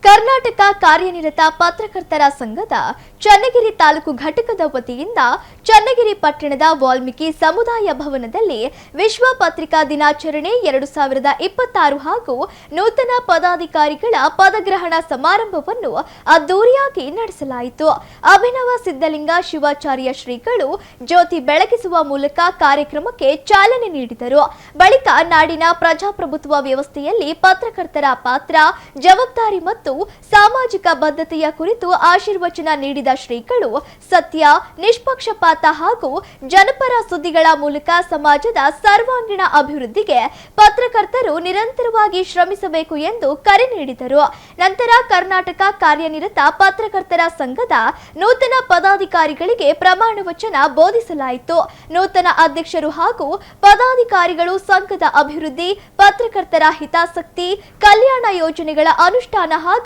ಕರ್ನಾಟಕ ಕಾರ್ಯನಿರತ ಪತ್ರಕರ್ತರ ಸಂಘದ ಚನ್ನಗಿರಿ ತಾಲೂಕು ಘಟಕದ ವತಿಯಿಂದ ಚನ್ನಗಿರಿ ಪಟ್ಟಣದ ವಾಲ್ಮೀಕಿ ಸಮುದಾಯ ಭವನದಲ್ಲಿ ವಿಶ್ವ ಪತ್ರಿಕಾ ದಿನಾಚರಣೆ 2026 ಹಾಗೂ ನೂತನ ಪದಾಧಿಕಾರಿಗಳ ಪದಗ್ರಹಣ ಸಮಾರಂಭವನ್ನು ಅದ್ದೂರಿಯಾಗಿ ನಡೆಸಲಾಯಿತು. ಅಭಿನವ ಸಿದ್ಧಲಿಂಗ ಶಿವಾಚಾರ್ಯ ಶ್ರೀಗಳು ಜ್ಯೋತಿ ಬೆಳಗಿಸುವ ಮೂಲಕ ಕಾರ್ಯಕ್ರಮಕ್ಕೆ ಚಾಲನೆ ನೀಡಿದರು. ಬಳಿಕ ನಾಡಿನ ಪ್ರಜಾಪ್ರಭುತ್ವ ವ್ಯವಸ್ಥೆಯಲ್ಲಿ ಪತ್ರಕರ್ತರ ಪಾತ್ರ, ಜವಾಬ್ದಾರಿ ಮತ್ತು ಸಾಮಾಜಿಕ ಬದ್ಧತೆಯ ಕುರಿತು ಆಶೀರ್ವಚನ ನೀಡಿದ ಶ್ರೀಗಳು ಸತ್ಯ, ನಿಷ್ಪಕ್ಷಪಾತ ಹಾಗೂ ಜನಪರ ಸುದ್ದಿಗಳ ಮೂಲಕ ಸಮಾಜದ ಸರ್ವಾಂಗೀಣ ಅಭಿವೃದ್ಧಿಗೆ ಪತ್ರಕರ್ತರು ನಿರಂತರವಾಗಿ ಶ್ರಮಿಸಬೇಕು ಎಂದು ಕರೆ ನೀಡಿದರು. ನಂತರ ಕರ್ನಾಟಕ ಕಾರ್ಯನಿರತ ಪತ್ರಕರ್ತರ ಸಂಘದ ನೂತನ ಪದಾಧಿಕಾರಿಗಳಿಗೆ ಪ್ರಮಾಣ ವಚನ ಬೋಧಿಸಲಾಯಿತು. ನೂತನ ಅಧ್ಯಕ್ಷರು ಹಾಗೂ ಪದಾಧಿಕಾರಿಗಳು ಸಂಘದ ಅಭಿವೃದ್ಧಿ, ಪತ್ರಕರ್ತರ ಹಿತಾಸಕ್ತಿ, ಕಲ್ಯಾಣ ಯೋಜನೆಗಳ ಅನುಷ್ಠಾನ ಹಾಗೂ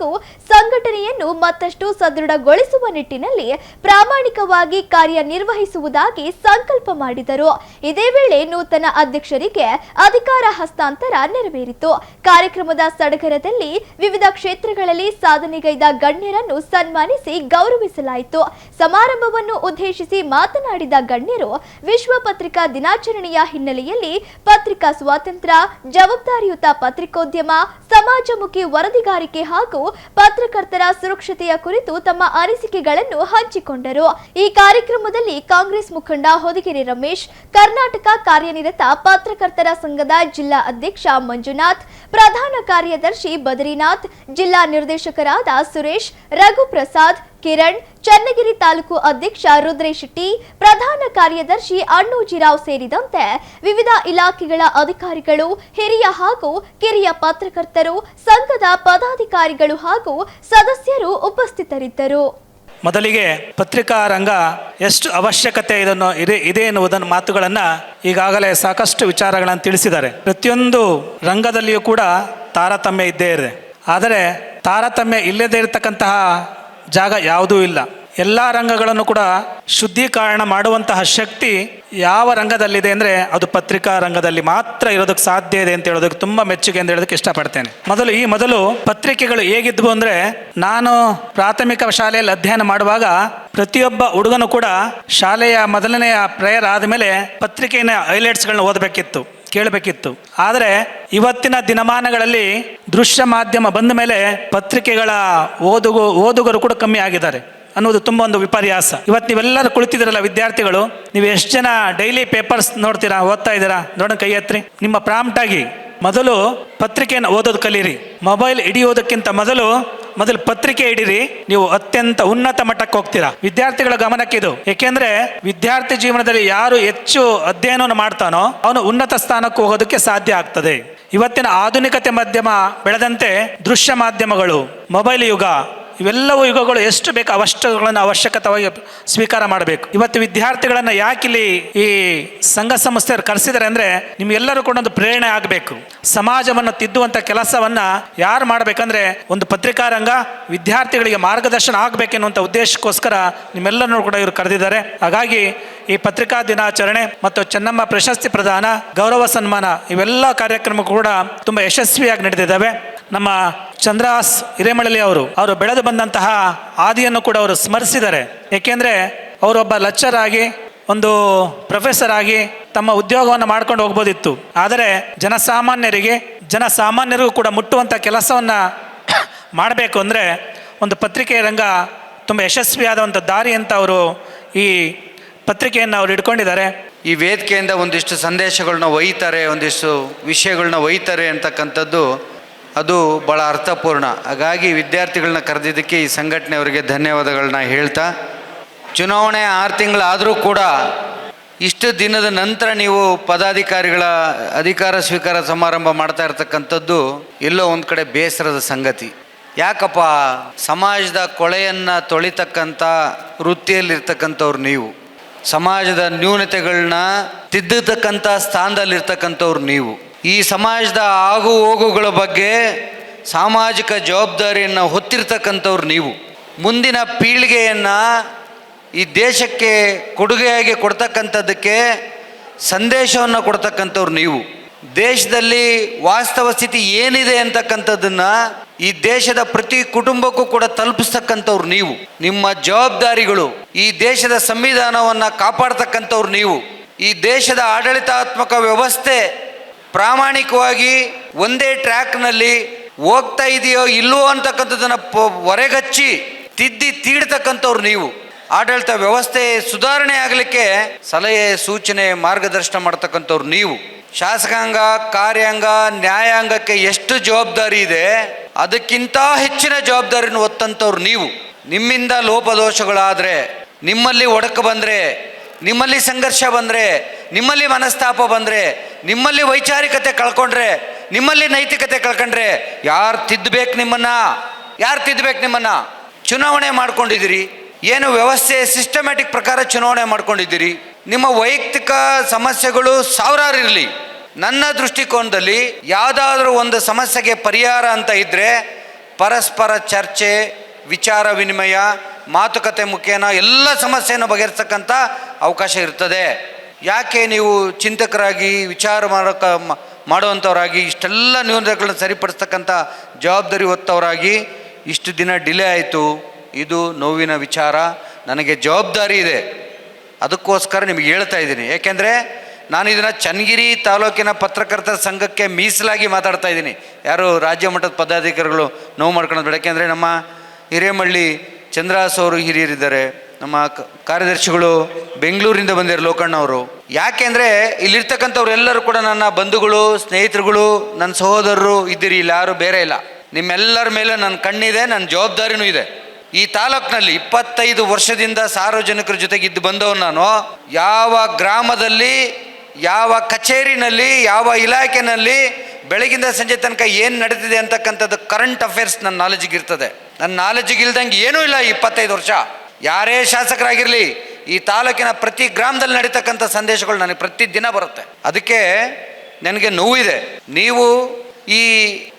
ಸಂಘಟನೆಯನ್ನು ಮತ್ತಷ್ಟು ಸದೃಢಗೊಳಿಸುವ ನಿಟ್ಟಿನಲ್ಲಿ ಪ್ರಾಮಾಣಿಕವಾಗಿ ಕಾರ್ಯನಿರ್ವಹಿಸುವುದಾಗಿ ಸಂಕಲ್ಪ ಮಾಡಿದರು. ಇದೇ ವೇಳೆ ನೂತನ ಅಧ್ಯಕ್ಷರಿಗೆ ಅಧಿಕಾರ ಹಸ್ತಾಂತರ ನೆರವೇರಿತು. ಕಾರ್ಯಕ್ರಮದ ಸಡಗರದಲ್ಲಿ ವಿವಿಧ ಕ್ಷೇತ್ರಗಳಲ್ಲಿ ಸಾಧನೆಗೈದ ಗಣ್ಯರನ್ನು ಸನ್ಮಾನಿಸಿ ಗೌರವಿಸಲಾಯಿತು. ಸಮಾರಂಭವನ್ನು ಉದ್ದೇಶಿಸಿ ಮಾತನಾಡಿದ ಗಣ್ಯರು, ವಿಶ್ವ ಪತ್ರಿಕಾ ದಿನಾಚರಣೆಯ ಹಿನ್ನೆಲೆಯಲ್ಲಿ ಪತ್ರಿಕಾ ಸ್ವಾತಂತ್ರ್ಯ, ಜವಾಬ್ದಾರಿಯುತ ಪತ್ರಿಕೋದ್ಯಮ, ಸಮಾಜಮುಖಿ ವರದಿಗಾರಿಕೆ ಹಾಗೂ ಪತ್ರಕರ್ತರ ಸುರಕ್ಷತೆಯ ಕುರಿತು ತಮ್ಮ ಅನಿಸಿಕೆಗಳನ್ನು ಹಂಚಿಕೊಂಡರು. ಈ ಕಾರ್ಯಕ್ರಮದಲ್ಲಿ ಕಾಂಗ್ರೆಸ್ ಮುಖಂಡ ಹೊದಿಗೆರೆ ರಮೇಶ್, ಕರ್ನಾಟಕ ಕಾರ್ಯನಿರತ ಪತ್ರಕರ್ತರ ಸಂಘದ ಜಿಲ್ಲಾ ಅಧ್ಯಕ್ಷ ಮಂಜುನಾಥ್, ಪ್ರಧಾನ ಕಾರ್ಯದರ್ಶಿ ಬದ್ರಿನಾಥ್, ಜಿಲ್ಲಾ ನಿರ್ದೇಶಕರಾದ ಸುರೇಶ್, ರಘುಪ್ರಸಾದ್, ಕಿರಣ್, ಚನ್ನಗಿರಿ ತಾಲೂಕು ಅಧ್ಯಕ್ಷ ರುದ್ರೇಶ್ ಶೆಟ್ಟಿ, ಪ್ರಧಾನ ಕಾರ್ಯದರ್ಶಿ ಅಣ್ಣೋಜಿರಾವ್ ಸೇರಿದಂತೆ ವಿವಿಧ ಇಲಾಖೆಗಳ ಅಧಿಕಾರಿಗಳು, ಹಿರಿಯ ಹಾಗೂ ಕಿರಿಯ ಪತ್ರಕರ್ತರು, ಸಂಘದ ಪದಾಧಿಕಾರಿಗಳು ಹಾಗೂ ಸದಸ್ಯರು ಉಪಸ್ಥಿತರಿದ್ದರು. ಮೊದಲಿಗೆ ಪತ್ರಿಕಾ ರಂಗ ಎಷ್ಟು ಅವಶ್ಯಕತೆ ಇದೆ ಎನ್ನುವುದನ್ನು ಮಾತುಗಳನ್ನು ಈಗಾಗಲೇ ಸಾಕಷ್ಟು ವಿಚಾರಗಳನ್ನು ತಿಳಿಸಿದ್ದಾರೆ. ಪ್ರತಿಯೊಂದು ರಂಗದಲ್ಲಿಯೂ ಕೂಡ ತಾರತಮ್ಯ ಇದ್ದೇ ಇದೆ. ಆದರೆ ತಾರತಮ್ಯ ಇಲ್ಲದೇ ಇರತಕ್ಕಂತಹ ಜಾಗ ಯಾವುದೂ ಇಲ್ಲ. ಎಲ್ಲ ರಂಗಗಳನ್ನು ಕೂಡ ಶುದ್ಧೀಕರಣ ಮಾಡುವಂತಹ ಶಕ್ತಿ ಯಾವ ರಂಗದಲ್ಲಿದೆ ಅಂದರೆ ಅದು ಪತ್ರಿಕಾ ರಂಗದಲ್ಲಿ ಮಾತ್ರ ಇರೋದಕ್ಕೆ ಸಾಧ್ಯ ಇದೆ ಅಂತ ಹೇಳೋದಕ್ಕೆ ತುಂಬ ಮೆಚ್ಚುಗೆ ಅಂತ ಹೇಳೋದಕ್ಕೆ ಇಷ್ಟಪಡ್ತೇನೆ. ಮೊದಲು ಪತ್ರಿಕೆಗಳು ಹೇಗಿದ್ವು ಅಂದರೆ, ನಾನು ಪ್ರಾಥಮಿಕ ಶಾಲೆಯಲ್ಲಿ ಅಧ್ಯಯನ ಮಾಡುವಾಗ ಪ್ರತಿಯೊಬ್ಬ ಹುಡುಗನು ಕೂಡ ಶಾಲೆಯ ಮೊದಲನೆಯ ಪ್ರೇಯರ್ ಆದಮೇಲೆ ಪತ್ರಿಕೆಯ ಹೈಲೈಟ್ಸ್ಗಳನ್ನ ಓದಬೇಕಿತ್ತು, ಕೇಳಬೇಕಿತ್ತು. ಆದರೆ ಇವತ್ತಿನ ದಿನಮಾನಗಳಲ್ಲಿ ದೃಶ್ಯ ಮಾಧ್ಯಮ ಬಂದ ಮೇಲೆ ಪತ್ರಿಕೆಗಳ ಓದುಗರು ಕೂಡ ಕಮ್ಮಿ ಆಗಿದ್ದಾರೆ ಅನ್ನೋದು ತುಂಬ ಒಂದು ವಿಪರ್ಯಾಸ. ಇವತ್ತು ನೀವೆಲ್ಲರೂ ಕುಳಿತಿದ್ದೀರಲ್ಲ ವಿದ್ಯಾರ್ಥಿಗಳು, ನೀವು ಎಷ್ಟು ಜನ ಡೈಲಿ ಪೇಪರ್ಸ್ ನೋಡ್ತೀರಾ, ಓದ್ತಾ ಇದ್ದೀರಾ? ನೋಡೋಣ ಕೈ ಎತ್ರಿ. ನಿಮ್ಮ ಪ್ರಾಂಪ್ಟ್ ಆಗಿ ಮೊದಲು ಪತ್ರಿಕೆಯನ್ನು ಓದೋದು ಕಲೀರಿ. ಮೊಬೈಲ್ ಹಿಡಿಯೋದಕ್ಕಿಂತ ಮೊದಲು ಪತ್ರಿಕೆ ಹಿಡೀರಿ, ನೀವು ಅತ್ಯಂತ ಉನ್ನತ ಮಟ್ಟಕ್ಕೆ ಹೋಗ್ತೀರಾ. ವಿದ್ಯಾರ್ಥಿಗಳ ಗಮನಕ್ಕಿದು. ಏಕೆಂದ್ರೆ ವಿದ್ಯಾರ್ಥಿ ಜೀವನದಲ್ಲಿ ಯಾರು ಹೆಚ್ಚು ಅಧ್ಯಯನವನ್ನು ಮಾಡ್ತಾನೋ ಅವನು ಉನ್ನತ ಸ್ಥಾನಕ್ಕೆ ಹೋಗೋದಕ್ಕೆ ಸಾಧ್ಯ ಆಗ್ತದೆ. ಇವತ್ತಿನ ಆಧುನಿಕತೆ ಮಾಧ್ಯಮ ಬೆಳೆದಂತೆ ದೃಶ್ಯ ಮಾಧ್ಯಮಗಳು, ಮೊಬೈಲ್ ಯುಗ, ಇವೆಲ್ಲವೂ ಯುಗಗಳು ಎಷ್ಟು ಬೇಕು ಅವಶ್ಯಕತೆಗಳನ್ನು ಅವಶ್ಯಕತವಾಗಿ ಸ್ವೀಕಾರ ಮಾಡಬೇಕು. ಇವತ್ತು ವಿದ್ಯಾರ್ಥಿಗಳನ್ನು ಯಾಕಿಲ್ಲಿ ಈ ಸಂಘ ಸಂಸ್ಥೆಯವರು ಕರೆಸಿದ್ದಾರೆ ಅಂದರೆ, ನಿಮ್ಗೆಲ್ಲರೂ ಕೂಡ ಒಂದು ಪ್ರೇರಣೆ ಆಗಬೇಕು. ಸಮಾಜವನ್ನು ತಿದ್ದುವಂಥ ಕೆಲಸವನ್ನು ಯಾರು ಮಾಡಬೇಕಂದ್ರೆ ಒಂದು ಪತ್ರಿಕಾ ರಂಗ ವಿದ್ಯಾರ್ಥಿಗಳಿಗೆ ಮಾರ್ಗದರ್ಶನ ಆಗಬೇಕೆನ್ನುವಂಥ ಉದ್ದೇಶಕ್ಕೋಸ್ಕರ ನಿಮ್ಮೆಲ್ಲರೂ ಕೂಡ ಇವರು ಕರೆದಿದ್ದಾರೆ. ಹಾಗಾಗಿ ಈ ಪತ್ರಿಕಾ ದಿನಾಚರಣೆ ಮತ್ತು ಚೆನ್ನಮ್ಮ ಪ್ರಶಸ್ತಿ ಪ್ರದಾನ, ಗೌರವ ಸನ್ಮಾನ ಇವೆಲ್ಲ ಕಾರ್ಯಕ್ರಮ ಕೂಡ ತುಂಬ ಯಶಸ್ವಿಯಾಗಿ ನಡೆದಿದ್ದಾವೆ. ನಮ್ಮ ಚಂದ್ರಾಸ್ ಹಿರೇಮಳಲಿ ಅವರು ಬೆಳೆದು ಬಂದಂತಹ ಆದಿಯನ್ನು ಕೂಡ ಅವರು ಸ್ಮರಿಸಿದ್ದಾರೆ. ಏಕೆಂದರೆ ಅವರೊಬ್ಬ ಲೆಕ್ಚರ್ ಆಗಿ, ಒಂದು ಪ್ರೊಫೆಸರ್ ಆಗಿ ತಮ್ಮ ಉದ್ಯೋಗವನ್ನು ಮಾಡ್ಕೊಂಡು ಹೋಗ್ಬೋದಿತ್ತು. ಆದರೆ ಜನಸಾಮಾನ್ಯರಿಗೂ ಕೂಡ ಮುಟ್ಟುವಂಥ ಕೆಲಸವನ್ನು ಮಾಡಬೇಕು ಅಂದರೆ ಒಂದು ಪತ್ರಿಕೆ ರಂಗ ತುಂಬ ಯಶಸ್ವಿಯಾದಂಥ ದಾರಿ ಅಂತ ಅವರು ಈ ಪತ್ರಿಕೆಯನ್ನು ಅವರು ಇಟ್ಕೊಂಡಿದ್ದಾರೆ. ಈ ವೇದಿಕೆಯಿಂದ ಒಂದಿಷ್ಟು ಸಂದೇಶಗಳನ್ನ ಒಯ್ತಾರೆ, ಒಂದಿಷ್ಟು ವಿಷಯಗಳನ್ನ ಒಯ್ತಾರೆ ಅಂತಕ್ಕಂಥದ್ದು ಅದು ಭಾಳ ಅರ್ಥಪೂರ್ಣ. ಹಾಗಾಗಿ ವಿದ್ಯಾರ್ಥಿಗಳನ್ನ ಕರೆದಿದ್ದಕ್ಕೆ ಈ ಸಂಘಟನೆಯವರಿಗೆ ಧನ್ಯವಾದಗಳನ್ನ ಹೇಳ್ತಾ, ಚುನಾವಣೆ 6 ತಿಂಗಳಾದರೂ ಕೂಡ ಇಷ್ಟು ದಿನದ ನಂತರ ನೀವು ಪದಾಧಿಕಾರಿಗಳ ಅಧಿಕಾರ ಸ್ವೀಕಾರ ಸಮಾರಂಭ ಮಾಡ್ತಾ ಇರ್ತಕ್ಕಂಥದ್ದು ಎಲ್ಲೋ ಒಂದು ಕಡೆ ಬೇಸರದ ಸಂಗತಿ. ಯಾಕಪ್ಪ, ಸಮಾಜದ ಕೊಳೆಯನ್ನು ತೊಳಿತಕ್ಕಂಥ ವೃತ್ತಿಯಲ್ಲಿರ್ತಕ್ಕಂಥವ್ರು ನೀವು, ಸಮಾಜದ ನ್ಯೂನತೆಗಳನ್ನ ತಿದ್ದತಕ್ಕಂಥ ಸ್ಥಾನದಲ್ಲಿರ್ತಕ್ಕಂಥವ್ರು ನೀವು, ಈ ಸಮಾಜದ ಆಗು ಹೋಗುಗಳ ಬಗ್ಗೆ ಸಾಮಾಜಿಕ ಜವಾಬ್ದಾರಿಯನ್ನು ಹೊತ್ತಿರ್ತಕ್ಕಂಥವ್ರು ನೀವು, ಮುಂದಿನ ಪೀಳಿಗೆಯನ್ನು ಈ ದೇಶಕ್ಕೆ ಕೊಡುಗೆಯಾಗಿ ಕೊಡ್ತಕ್ಕಂಥದ್ದಕ್ಕೆ ಸಂದೇಶವನ್ನು ಕೊಡ್ತಕ್ಕಂಥವ್ರು ನೀವು, ದೇಶದಲ್ಲಿ ವಾಸ್ತವ ಸ್ಥಿತಿ ಏನಿದೆ ಅಂತಕ್ಕಂಥದ್ದನ್ನು ಈ ದೇಶದ ಪ್ರತಿ ಕುಟುಂಬಕ್ಕೂ ಕೂಡ ತಲುಪಿಸ್ತಕ್ಕಂಥವ್ರು ನೀವು. ನಿಮ್ಮ ಜವಾಬ್ದಾರಿಗಳು ಈ ದೇಶದ ಸಂವಿಧಾನವನ್ನು ಕಾಪಾಡ್ತಕ್ಕಂಥವ್ರು ನೀವು. ಈ ದೇಶದ ಆಡಳಿತಾತ್ಮಕ ವ್ಯವಸ್ಥೆ ಪ್ರಾಮಾಣಿಕವಾಗಿ ಒಂದೇ ಟ್ರ್ಯಾಕ್ನಲ್ಲಿ ಹೋಗ್ತಾ ಇದೆಯೋ ಇಲ್ಲವೋ ಅಂತಕ್ಕಂಥದ್ದನ್ನು ಹೊರೆಗಚ್ಚಿ ತೀಡ್ತಕ್ಕಂಥವ್ರು ನೀವು. ಆಡಳಿತ ವ್ಯವಸ್ಥೆ ಸುಧಾರಣೆ ಆಗಲಿಕ್ಕೆ ಸಲಹೆ ಸೂಚನೆ ಮಾರ್ಗದರ್ಶನ ಮಾಡ್ತಕ್ಕಂಥವ್ರು ನೀವು. ಶಾಸಕಾಂಗ ಕಾರ್ಯಾಂಗ ನ್ಯಾಯಾಂಗಕ್ಕೆ ಎಷ್ಟು ಜವಾಬ್ದಾರಿ ಇದೆ ಅದಕ್ಕಿಂತ ಹೆಚ್ಚಿನ ಜವಾಬ್ದಾರಿಯನ್ನು ಹೊತ್ತಂಥವ್ರು ನೀವು. ನಿಮ್ಮಿಂದ ಲೋಪದೋಷಗಳಾದರೆ, ನಿಮ್ಮಲ್ಲಿ ಒಡಕು ಬಂದರೆ, ನಿಮ್ಮಲ್ಲಿ ಸಂಘರ್ಷ ಬಂದರೆ, ನಿಮ್ಮಲ್ಲಿ ಮನಸ್ತಾಪ ಬಂದರೆ, ನಿಮ್ಮಲ್ಲಿ ವೈಚಾರಿಕತೆ ಕಳ್ಕೊಂಡ್ರೆ, ನಿಮ್ಮಲ್ಲಿ ನೈತಿಕತೆ ಕಳ್ಕೊಂಡ್ರೆ ಯಾರು ತಿದ್ದಬೇಕು ನಿಮ್ಮನ್ನು? ಯಾರು ತಿದ್ದಬೇಕು ನಿಮ್ಮನ್ನು? ಚುನಾವಣೆ ಮಾಡ್ಕೊಂಡಿದ್ದೀರಿ, ಏನು ವ್ಯವಸ್ಥೆ ಸಿಸ್ಟಮ್ಯಾಟಿಕ್ ಪ್ರಕಾರ ಚುನಾವಣೆ ಮಾಡ್ಕೊಂಡಿದ್ದೀರಿ. ನಿಮ್ಮ ವೈಯಕ್ತಿಕ ಸಮಸ್ಯೆಗಳು ಸಾವಿರಾರು ಇರಲಿ, ನನ್ನ ದೃಷ್ಟಿಕೋನದಲ್ಲಿ ಯಾವುದಾದ್ರೂ ಒಂದು ಸಮಸ್ಯೆಗೆ ಪರಿಹಾರ ಅಂತ ಇದ್ದರೆ ಪರಸ್ಪರ ಚರ್ಚೆ, ವಿಚಾರ ವಿನಿಮಯ, ಮಾತುಕತೆ ಮುಖೇನ ಎಲ್ಲ ಸಮಸ್ಯೆಯನ್ನು ಬಗೆಹರಿಸಕ್ಕಂಥ ಅವಕಾಶ ಇರ್ತದೆ. ಯಾಕೆ ನೀವು ಚಿಂತಕರಾಗಿ ವಿಚಾರ ಮಾಡುವಂಥವರಾಗಿ ಇಷ್ಟೆಲ್ಲ ನ್ಯೂನತೆಗಳನ್ನು ಸರಿಪಡಿಸ್ತಕ್ಕಂಥ ಜವಾಬ್ದಾರಿ ಹೊತ್ತವರಾಗಿ ಇಷ್ಟು ದಿನ ಡಿಲೇ ಆಯಿತು? ಇದು ನೋವಿನ ವಿಚಾರ. ನನಗೆ ಜವಾಬ್ದಾರಿ ಇದೆ, ಅದಕ್ಕೋಸ್ಕರ ನಿಮಗೆ ಹೇಳ್ತಾ ಇದ್ದೀನಿ. ಏಕೆಂದರೆ ನಾನು ಇದನ್ನು ಚನ್ನಗಿರಿ ತಾಲೂಕಿನ ಪತ್ರಕರ್ತರ ಸಂಘಕ್ಕೆ ಮೀಸಲಾಗಿ ಮಾತಾಡ್ತಾ ಇದ್ದೀನಿ. ಯಾರು ರಾಜ್ಯ ಮಟ್ಟದ ಪದಾಧಿಕಾರಿಗಳು ನೋವು ಮಾಡ್ಕೊಳ್ಳೋದು ಬೇಡ. ಯಾಕೆಂದರೆ ನಮ್ಮ ಹಿರೇಮಳ್ಳಿ ಚಂದ್ರಾಸ್ ಅವರು ಹಿರಿಯರಿದ್ದಾರೆ, ನಮ್ಮ ಕಾರ್ಯದರ್ಶಿಗಳು ಬೆಂಗಳೂರಿಂದ ಬಂದಿರೋ ಲೋಕಣ್ಣವರು. ಯಾಕೆಂದರೆ ಇಲ್ಲಿರ್ತಕ್ಕಂಥವ್ರು ಎಲ್ಲರೂ ಕೂಡ ನನ್ನ ಬಂಧುಗಳು, ಸ್ನೇಹಿತರುಗಳು, ನನ್ನ ಸಹೋದರರು ಇದ್ದೀರಿ. ಇಲ್ಲಿ ಯಾರು ಬೇರೆ ಇಲ್ಲ. ನಿಮ್ಮೆಲ್ಲರ ಮೇಲೆ ನನ್ನ ಕಣ್ಣಿದೆ, ನನ್ನ ಜವಾಬ್ದಾರಿನೂ ಇದೆ. ಈ ತಾಲೂಕಿನಲ್ಲಿ 25 ವರ್ಷದಿಂದ ಸಾರ್ವಜನಿಕರ ಜೊತೆಗೆ ಇದ್ದು ಬಂದವನು ನಾನು. ಯಾವ ಗ್ರಾಮದಲ್ಲಿ, ಯಾವ ಕಚೇರಿನಲ್ಲಿ, ಯಾವ ಇಲಾಖೆನಲ್ಲಿ ಬೆಳಗಿಂದ ಸಂಜೆ ತನಕ ಏನು ನಡೀತಿದೆ ಅಂತಕ್ಕಂಥದ್ದು ಕರೆಂಟ್ ಅಫೇರ್ಸ್ ನನ್ನ ನಾಲೆಜಿಗೆ ಇರ್ತದೆ. ನನ್ನ ನಾಲೆಜಿಗೆ ಇಲ್ದಂಗೆ ಏನೂ ಇಲ್ಲ. 25 ವರ್ಷ ಯಾರೇ ಶಾಸಕರಾಗಿರಲಿ, ಈ ತಾಲೂಕಿನ ಪ್ರತಿ ಗ್ರಾಮದಲ್ಲಿ ನಡೀತಕ್ಕಂಥ ಸಂದೇಶಗಳು ನನಗೆ ಪ್ರತಿ ದಿನ ಬರುತ್ತೆ. ಅದಕ್ಕೆ ನನಗೆ ನೋವಿದೆ. ನೀವು ಈ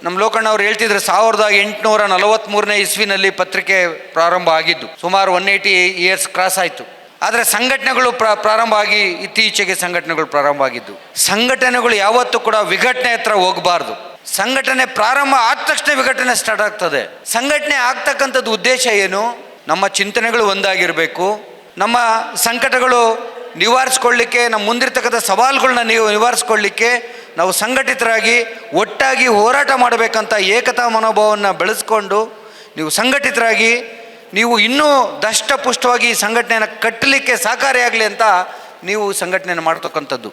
ನಮ್ಮ ಲೋಕಣ್ಣವ್ರು ಹೇಳ್ತಿದ್ರು 1843ನೇ ಇಸ್ವಿನಲ್ಲಿ ಪತ್ರಿಕೆ ಪ್ರಾರಂಭ ಆಗಿದ್ದು, ಸುಮಾರು 180 ಇಯರ್ಸ್ ಕ್ರಾಸ್ ಆಯಿತು. ಆದರೆ ಸಂಘಟನೆಗಳು ಪ್ರಾರಂಭ ಆಗಿ ಇತ್ತೀಚೆಗೆ ಸಂಘಟನೆಗಳು ಪ್ರಾರಂಭ ಆಗಿದ್ದು. ಸಂಘಟನೆಗಳು ಯಾವತ್ತೂ ಕೂಡ ವಿಘಟನೆ ಹತ್ರ ಹೋಗಬಾರ್ದು. ಸಂಘಟನೆ ಪ್ರಾರಂಭ ಆದ ತಕ್ಷಣ ವಿಘಟನೆ ಸ್ಟಾರ್ಟ್ ಆಗ್ತದೆ. ಸಂಘಟನೆ ಆಗ್ತಕ್ಕಂಥದ್ದು ಉದ್ದೇಶ ಏನು? ನಮ್ಮ ಚಿಂತನೆಗಳು ಒಂದಾಗಿರಬೇಕು. ನಮ್ಮ ಸಂಕಟಗಳು ನಿವಾರಿಸ್ಕೊಳ್ಳಿಕ್ಕೆ, ನಮ್ಮ ಮುಂದಿರ್ತಕ್ಕಂಥ ಸವಾಲುಗಳನ್ನ ನಿವಾರಿಸ್ಕೊಳ್ಳಿಕ್ಕೆ ನಾವು ಸಂಘಟಿತರಾಗಿ ಒಟ್ಟಾಗಿ ಹೋರಾಟ ಮಾಡಬೇಕಂತ ಏಕತಾ ಮನೋಭಾವವನ್ನು ಬೆಳೆಸ್ಕೊಂಡು ನೀವು ಸಂಘಟಿತರಾಗಿ ನೀವು ಇನ್ನೂ ದಷ್ಟಪುಷ್ಟವಾಗಿ ಸಂಘಟನೆಯನ್ನು ಕಟ್ಟಲಿಕ್ಕೆ ಸಹಕಾರಿಯಾಗಲಿ ಅಂತ ನೀವು ಸಂಘಟನೆಯನ್ನು ಮಾಡ್ತಕ್ಕಂಥದ್ದು.